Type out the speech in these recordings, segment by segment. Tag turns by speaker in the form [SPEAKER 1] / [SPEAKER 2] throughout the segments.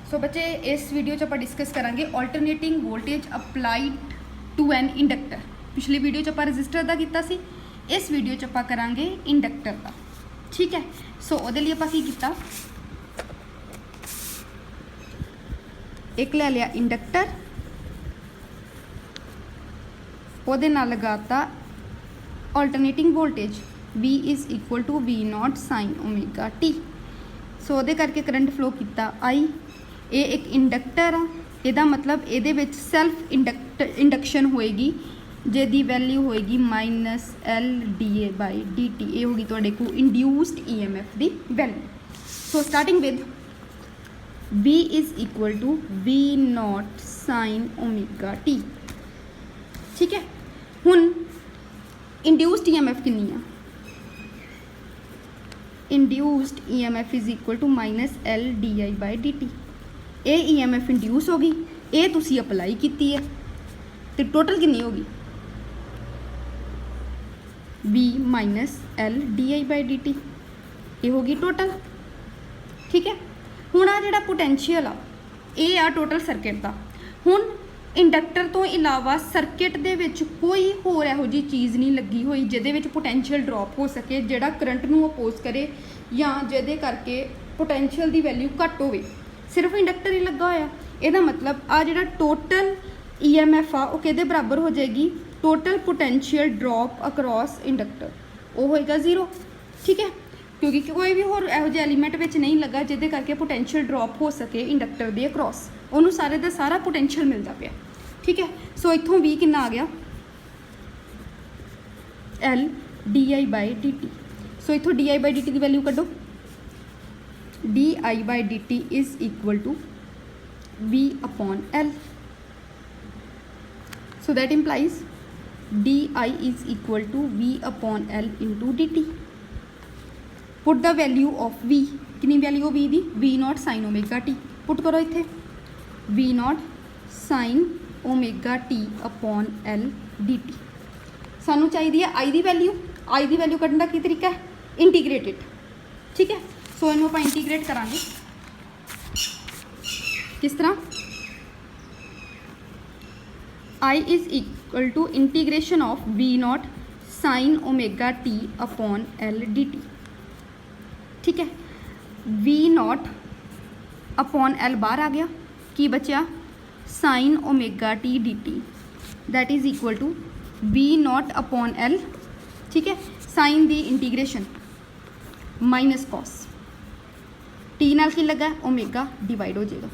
[SPEAKER 1] सो बच्चे इस वीडियो च आप डिस्कस करांगे alternating voltage applied to an inductor. पिछली वीडियो च आप रजिस्टर का किया सी, इस वीडियो च आप करांगे इंडक्टर का। ठीक है, सो वो लिए आप किया, एक ले लिया इंडक्टर, वो लगाता alternating voltage V is equal to V not sine omega t. So वो करके करंट फ्लो किया I। ये एक इंडक्टर आ, यदा मतलब ये सैल्फ इंडक्शन होएगी जिसकी वैल्यू होएगी -L/dA/dt। ये होगी तुहाडे को इंड्यूस्ड EMF की value. So starting with V is equal to V not sine omega T. ठीक है, हुन इंड्यूस्ड EMF कितनी है? Induced EMF is equal to -L/di/dt। ये EMF इंड्यूस होगी, ये तुसी अप्लाई की है, तो टोटल कितनी होगी? V -L/di/dt। ये होगी टोटल। ठीक है, हुण आ जिहड़ा पोटेंशियल आ, ये आ टोटल सर्किट का। हुण इंडक्टर तो इलावा सर्किट दे विच कोई होर इहो जी चीज़ नहीं लगी हुई जिहदे विच पोटेंशियल ड्रॉप हो सके, जिहड़ा करंट नूं अपोज करे या जिहदे करके पोटेंशियल की वैल्यू घट होवे। सिर्फ इंडक्टर ही लगा होया। इहदा मतलब आ जिहड़ा टोटल EMF आ, वो किहदे बराबर हो जाएगी? Total potential drop across inductor, वो होएगा 0। ठीक है, क्योंकि कोई भी होर इहो जिहा एलीमेंट विच नहीं लगा जिहदे करके पोटेंशियल ड्रॉप हो सके इंडक्टर दे अक्रॉस, उन्होंने सारे का सारा पोटेंशियल मिलता पाया। ठीक है, सो इत्थों भी कितना आ गया? L/di/dt। सो इत्थों di/dt की वैल्यू कड्डो। di/dt is equal to V/L। So that implies di is equal to V/L into dt। Put the value of V, कितनी वैल्यू V दी? V not sine omega t. Put करो इत्थे V not sine omega T upon L dt। सानू चाहिए है I की value. I की value कढ़ने का की तरीका है? इंटीग्रेटेड। ठीक है, सो इनू आप इंटीग्रेट करांगे किस तरह? I is equal to integration of V not sine omega T upon L dt। ठीक है, V नॉट अपॉन L बाहर आ गया, की बचा? Sine omega T D T, that is equal to V nought upon L। ठीक है, sine दी integration minus cos, T नाल की लगा? ओमेगा डिवाइड हो जाएगा।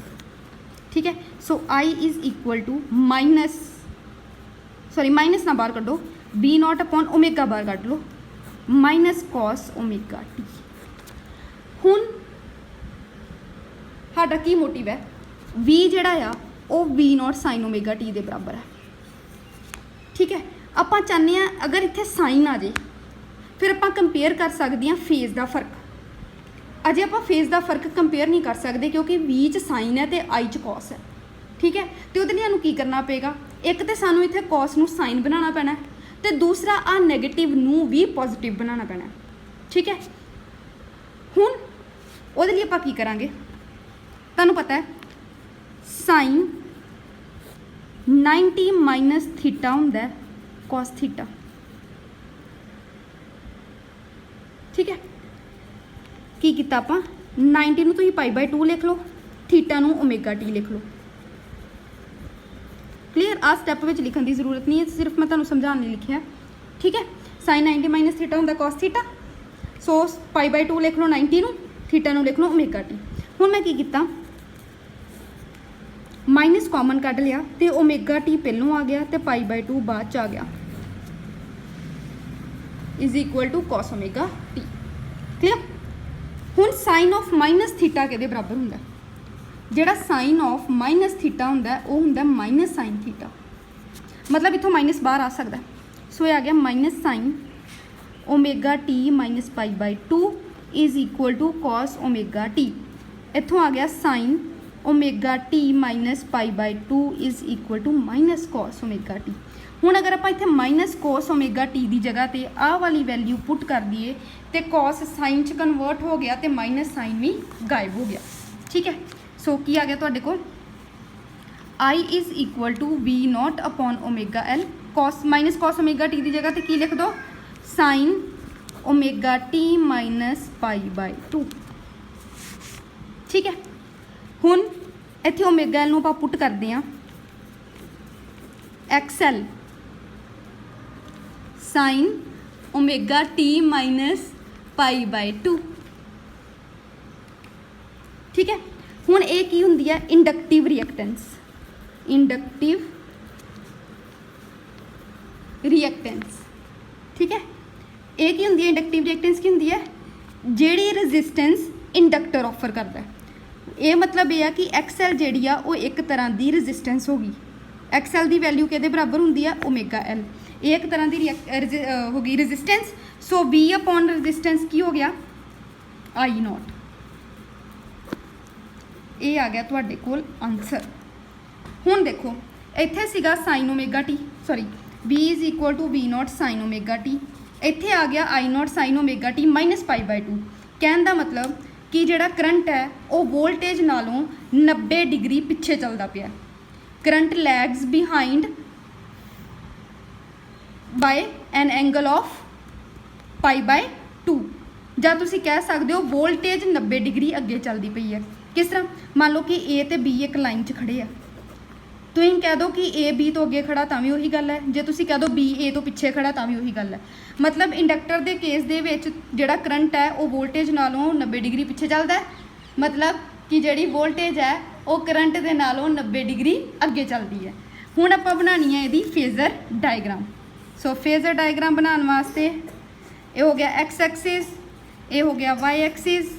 [SPEAKER 1] ठीक है, so I is equal to minus ना बाहर कड्डो, V नॉट अपॉन ओमेगा बाहर कढ़ लो, माइनस कॉस ओमेगा टी। हुण साडा की मोटिव है? V जिहड़ा आ वो V not sine omega T के बराबर है। ठीक है, आप चाहते हैं अगर इत्थे साइन आ जाए फिर आप कंपेयर कर सकते हैं फेज़ का फर्क। अजे आप फेज़ का फर्क कंपेयर नहीं कर सकते क्योंकि V च साइन है तो I च कॉस है। ठीक है, तो वो लिए की करना पेगा? एक तो सानू इत्थे कॉस नू साइन बनाना पैना, तो दूसरा आ नैगेटिव नू भी पॉजिटिव बनाना पैना। ठीक है, हुण वो लिए आप की करांगे? तुहानू पता है साइन 90 माइनस थीटा हुंदा कॉस थीटा। ठीक है, की किया आप? 90 नूं तुसीं π/2 लिख लो, थीटा नूं ओमेगा टी लिख लो। क्लीयर? आ स्टैप में लिखने की जरूरत नहीं है, सिर्फ मैं तुहानू समझाने लिखा है। ठीक है, साइन 90 माइनस थीटा हुंदा कॉस थीटा, सो π/2 लिख लो 90 नूं, थीटा नूं लिख लो ओमेगा टी। हुण मैं की किया? माइनस कॉमन कढ़ लिया तो ओमेगा टी पहलों आ गया तो π/2 बाद च आ गया, is equal to cos omega T. Clear? हुण साइन ऑफ माइनस थीटा किहदे बराबर हुंदा? जिहड़ा साइन ऑफ माइनस थीटा हुंदा वो हुंदा माइनस साइन थीटा। मतलब इत्थों माइनस बाहर आ सकता है, सो ये आ गया minus sine omega T minus π/2 is equal to cos omega t. इत्थों आ गया sine omega T minus π/2 is equal to minus cos omega T. हुण अगर आप इत्थे माइनस कॉस ओमेगा टी की जगह पर आ वाली वैल्यू पुट कर दिए तो कॉस साइन च कन्वर्ट हो गया तो माइनस साइन भी गायब हो गया। ठीक है, सो की आ गया तुहाडे कोल I is equal to V nought upon omega L cos minus cos omega T की जगह तो की लिख दो sine omega T minus pi by 2। ठीक है, हुण इत्थे ओमेगा एल नूं आपां पुट करते हैं XL sign omega T minus pi by 2। ठीक है, हुण ये की हुंदी है इंडक्टिव रिएक्टेंस। इंडक्टिव रिएक्टेंस ठीक है, ये की हुंदी है इंडक्टिव रिएक्टेंस की हुंदी है जिहड़ी रेजिस्टेंस इंडक्टर ऑफर करता है। ये मतलब ये है कि एक्सएल जिहड़ी आ वो एक तरह की रेजिस्टेंस होगी। एक्सएल की वैल्यू किहदे बराबर हुंदी है ओमेगा एल, ये एक तरह की होगी resistance. So V upon resistance की हो गया आई नॉट। ये आ गया तुहाडे कोल आंसर। हुण देखो इत्थे सीगा sine omega t sorry V is equal to V naught sine omega t, इत्थे आ गया I naught sine omega T minus pi by 2। कहने का मतलब कि जिहड़ा करंट है वो वोल्टेज नालों 90 डिग्री पिछे चलता पिया। Current lags behind by an angle of pi by 2, ਜਾਂ ਤੁਸੀਂ कह सकते हो वोल्टेज 90 डिग्री अगे चलती पई है। किस तरह मान लो कि ए तो बी एक लाइन च खड़े आ, तुम कह दो कि ए बी तो अगे खड़ा तां भी उही गल है, जे तुसी कह दो बी ए तो पिछे खड़ा तां भी उही गल है। मतलब इंडक्टर के केस दे विच जिहड़ा करंट है वो वोल्टेज नालों 90 डिग्री पिछे चलता है, मतलब कि जिहड़ी वोल्टेज है वो करंट दे नालों 90 डिग्री अगे चलती है। हुण आपां बनानी है इहदी फेजर डायग्राम। सो फेजर डायग्राम बनाने वास्ते ये हो गया एक्स एक्सिस, ये हो गया वाई एक्सिस,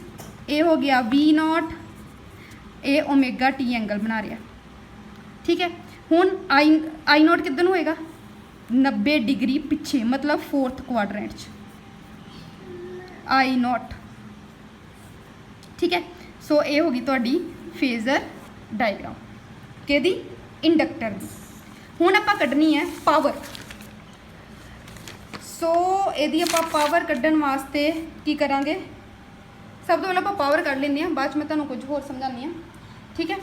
[SPEAKER 1] ये हो गया वी नॉट, ये ओमेगा टी एंगल बना रहा। ठीक है, हुण आई नॉट किधर होएगा 90 डिग्री पिछे, मतलब फोर्थ क्वाड्रेंट च आई नॉट। ठीक है, सो ये होगी तुहाडी फेजर डायग्राम किहदी इंडक्टर दी। हुण आपां कढनी है पावर। सो यदि आप पावर कढ़न वास्ते की करांगे, सब तो पहले आप पावर कढ़ लेंगे हैं, बाद में तुहानूं कुछ होर समझानी है। ठीक है,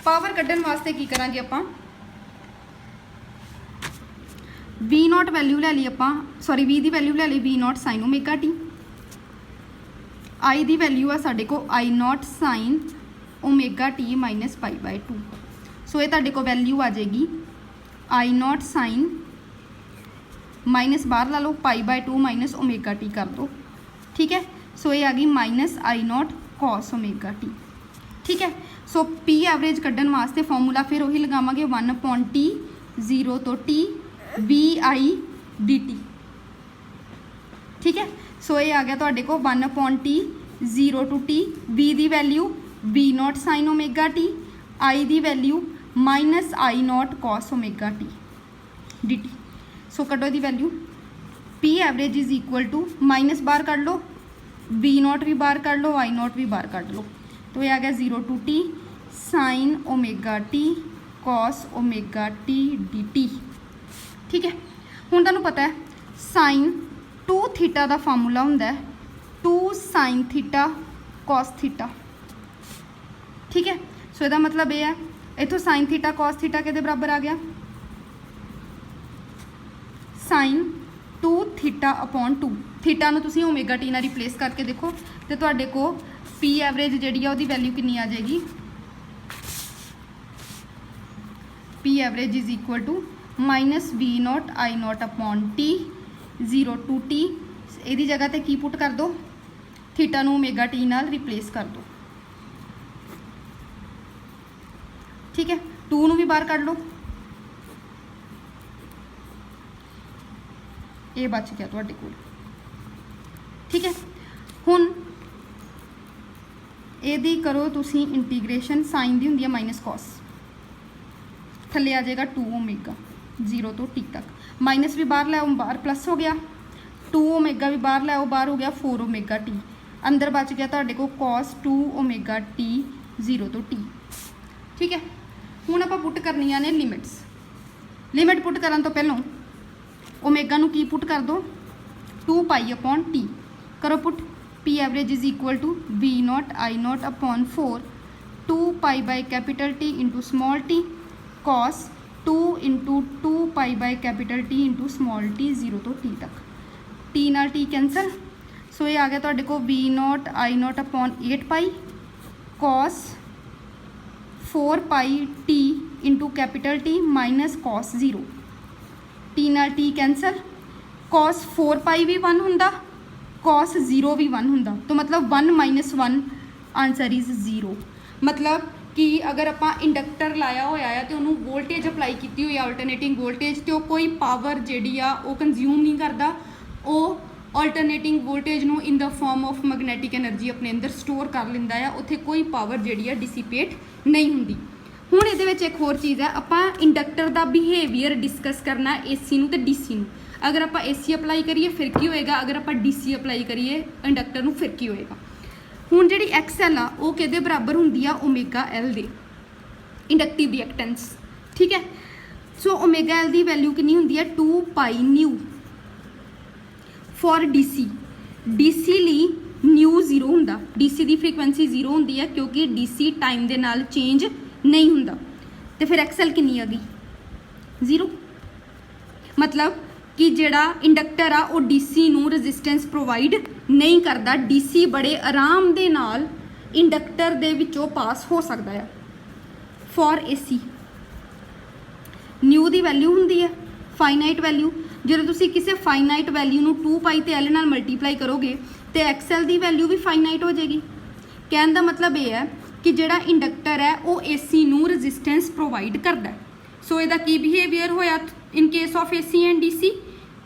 [SPEAKER 1] पावर कढ़न वास्ते की करांगे आपां वी नॉट वैल्यू ले ली आपां सॉरी वी दी वैल्यू ले ली V naught sine omega t, I दी वैल्यू है साडे को I naught sine omega T minus pi by 2। So ये तुहाडे को वैल्यू आ जाएगी आई नॉट साइन माइनस बाहर ला लो pi by 2 minus omega t कर दो। ठीक है, सो ये आ गई minus I naught cos omega T. ठीक है, सो पी एवरेज कढ़न वास्ते फॉर्मूला फिर वही लगावांगे 1/t 0 तो t V I D T. ठीक है, सो ये आ गया तुहाडे को 1/t 0 टू t वी दी value V naught sine omega t, I दी value minus I naught cos omega T D t. So कटो दी value P average is equal to minus बाहर कर लो, वी नॉट भी बाहर कर लो, आई नॉट भी बाहर कर लो, तो ये आ गया 0 to t sine omega T cos omega T D T. ठीक है, हुण तुहानूं पता है साइन 2 थीटा का फार्मूला हुंदा है 2 साइन थीटा कॉस थीटा। ठीक है, सो इसका मतलब ये है इत्थों साइन थीटा कॉस थीटा किहदे बराबर आ गया साइन 2 थीटा अपॉन 2। थीटा नूं तुसीं ओमेगा टी नाल रिप्लेस करके देखो तो तुहाडे को पी एवरेज जिहड़ी आ उहदी वैल्यू कितनी आ जाएगी P average is equal to minus V not I not upon t 0 to t. इहदी जगह ते की पुट कर दो थीटा नूं ओमेगा टी नाल रिप्लेस कर दो। ठीक है, 2 नूं भी बाहर कढ लो, ये बच गया तुहाडे कोल। ठीक है, हुण इहदी करो तुसीं इंटीग्रेशन साइन दी हुंदी है माइनस कॉस, थल्ले आ जाएगा 2 ओमेगा 0 तो टी तक, माइनस भी बाहर लाओ बाहर प्लस हो गया, 2 ओमेगा भी बाहर लाओ बाहर हो गया 4 ओमेगा टी, अंदर बच गया तुहाडे को कॉस 2 ओमेगा टी 0 तो टी। ठीक है, हुण आपां पुट करनियां ने लिमिट्स। लिमिट पुट करन तो पहलों ओमेगा नूं की पुट कर दो 2 पाई अपॉन टी, करो put P average is equal to V not I not upon 4 2 pi by capital T into small T cos 2 into 2 pi by capital T into small T 0 तो T तक T नाल T cancel so ये आ गया तुहाडे को V not I not upon 8 pi cos 4 pi T into capital T minus cos 0 T नाल T cancel cos 4 पाई भी 1 हुंदा कॉस 0 भी 1 हुंदा तो मतलब 1 माइनस 1 आंसर इज़ 0 मतलब कि अगर ਆਪਾਂ इंडक्टर लाया होया है तो उन्होंने वोल्टेज अप्लाई की हुई अल्टरनेटिंग वोल्टेज तो कोई पावर जी कंज्यूम नहीं करता अल्टरनेटिंग वोल्टेज नू in the form of magnetic energy अपने अंदर स्टोर कर लेंदा है उत्थे कोई पावर जी डिसिपेट नहीं हुंदी। हुण इहदे विच एक होर चीज़ है आपां इंडक्टर दा बिहेवियर डिस्कस करना AC नू ते DC नू अगर आप AC अप्लाई करिए फिर की होएगा अगर आप DC अप्लाई करिए इंडक्टर नू फिर की होएगा। हुण जिहड़ी XL आ वो किहदे बराबर हुंदी आ ओमेगा L दे इंडक्टिव रिएक्टेंस ठीक है। सो ओमेगा L दी वैल्यू कितनी हुंदी है 2 पाई न्यू फॉर DC ਲਈ न्यू 0 हुंदा DC दी फ्रीक्वेंसी 0 हुंदी है क्योंकि DC टाइम दे नाल चेंज नहीं हुंदा ते फिर XL कितनी आ गई 0 मतलब कि जिहड़ा इंडक्टर आ वो DC नू रजिस्टेंस प्रोवाइड नहीं करता DC बड़े आराम दे नाल इंडक्टर दे विचों पास हो सकता है। For AC new the value हुंदी है फाइनाइट वैल्यू ਜਦੋਂ ਤੁਸੀਂ ਕਿਸੇ फाइनाइट वैल्यू ਨੂੰ 2 ਪਾਈ ਤੇ L ਨਾਲ ਮਲਟੀਪਲਾਈ ਕਰੋਗੇ ਤੇ XL ਦੀ ਵੈल्यू ਵੀ फाइनाइट ਹੋ ਜਾਏਗੀ। ਕਹਿਣ ਦਾ ਮਤਲਬ ਇਹ ਹੈ ਕਿ ਜਿਹੜਾ ਇੰਡਕਟਰ ਹੈ ਉਹ AC ਨੂੰ ਰੈਜ਼ਿਸਟੈਂਸ ਪ੍ਰੋਵਾਈਡ ਕਰਦਾ ਹੈ। ਸੋ ਇਹਦਾ ਕੀ ਬਿਹੇਵੀਅਰ ਹੋਇਆ in case of AC and DC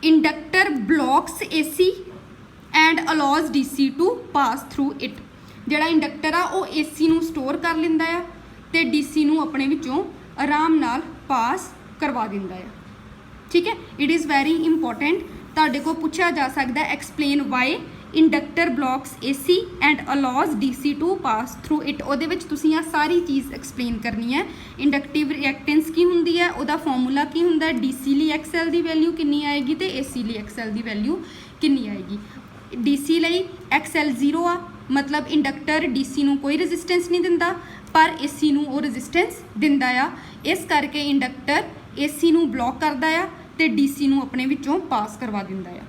[SPEAKER 1] inductor blocks AC and allows DC to pass through it. ਜਿਹੜਾ ਇੰਡਕਟਰ ਆ ਉਹ AC ਨੂੰ ਸਟੋਰ ਕਰ ਲੈਂਦਾ ਆ ਤੇ DC ਨੂੰ ਆਪਣੇ ਵਿੱਚੋਂ ਆਰਾਮ ਨਾਲ ਪਾਸ ਕਰਵਾ ਦਿੰਦਾ ਆ ठीक है। इट इज़ वेरी इंपॉर्टेंट तुहाडे को पूछा जा सकता है explain why inductor blocks AC and allows DC to pass through it ਉਹਦੇ ਵਿੱਚ ਤੁਸੀਂ ਆ ਸਾਰੀ ਚੀਜ਼ एक्सप्लेन करनी है। इंडक्टिव रिएक्टेंस की हुंदी है ਉਹਦਾ फार्मूला की हुंदा है DC ਲਈ XL ਦੀ वैल्यू कितनी आएगी ਤੇ AC ਲਈ XL ਦੀ वैल्यू कितनी आएगी। DC ਲਈ XL 0 आ मतलब इंडक्टर DC ਨੂੰ कोई रजिस्टेंस नहीं दिंदा पर AC ਨੂੰ ਉਹ रजिस्टेंस दिंदा आ इस करके इंडक्टर AC ਨੂੰ ब्लॉक करदा आ ਤੇ DC ਨੂੰ ਆਪਣੇ ਵਿੱਚੋਂ ਪਾਸ ਕਰਵਾ ਦਿੰਦਾ ਆ।